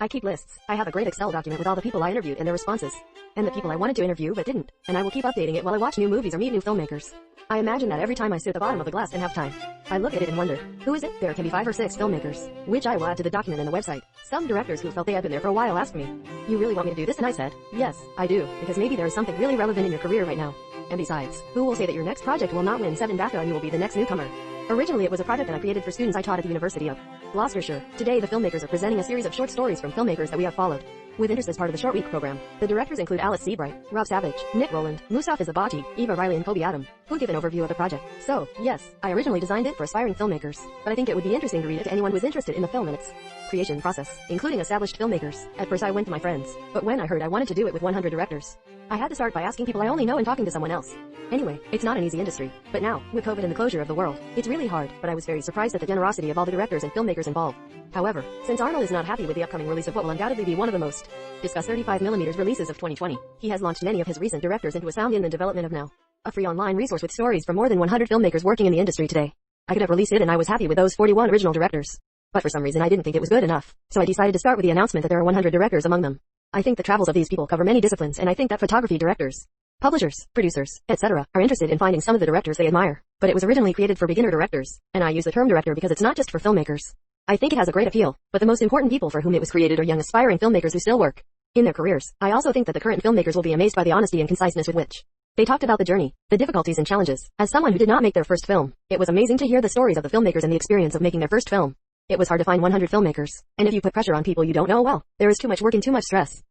I keep lists. I have a great Excel document with all the people I interviewed and their responses. And the people I wanted to interview but didn't. And I will keep updating it while I watch new movies or meet new filmmakers. I imagine that every time I sit at the bottom of a glass and have time, I look at it and wonder, who is it? There can be 5 or 6 filmmakers, which I will add to the document and the website. Some directors who felt they had been there for a while asked me, you really want me to do this? And I said, yes, I do, because maybe there is something really relevant in your career right now. And besides, who will say that your next project will not win 7 BAFTA and you will be the next newcomer? Originally it was a project that I created for students I taught at the University of Gloucestershire. Today the filmmakers are presenting a series of short stories from filmmakers that we have followed with interest as part of the Short Week program. The directors include Alice Seabright, Rob Savage, Nick Rowland, Mustafa Zabati, Eva Riley and Kobe Adam, who give an overview of the project. So, yes, I originally designed it for aspiring filmmakers, but I think it would be interesting to read it to anyone who is interested in the film and its creation process, including established filmmakers. At first I went to my friends, but when I heard I wanted to do it with 100 directors, I had to start by asking people I only know and talking to someone else. Anyway, it's not an easy industry, but now, with COVID and the closure of the world, it's really hard, but I was very surprised at the generosity of all the directors and filmmakers involved. However, since Arnold is not happy with the upcoming release of what will undoubtedly be one of the most discussed 35mm releases of 2020, he has launched many of his recent directors into a sound in the development of Now, a free online resource with stories from more than 100 filmmakers working in the industry today. I could have released it and I was happy with those 41 original directors. But for some reason I didn't think it was good enough, so I decided to start with the announcement that there are 100 directors among them. I think the travels of these people cover many disciplines and I think that photography directors, publishers, producers, etc., are interested in finding some of the directors they admire. But it was originally created for beginner directors, and I use the term director because it's not just for filmmakers. I think it has a great appeal, but the most important people for whom it was created are young aspiring filmmakers who still work in their careers. I also think that the current filmmakers will be amazed by the honesty and conciseness with which they talked about the journey, the difficulties and challenges. As someone who did not make their first film, it was amazing to hear the stories of the filmmakers and the experience of making their first film. It was hard to find 100 filmmakers, and if you put pressure on people you don't know, well, there is too much work and too much stress.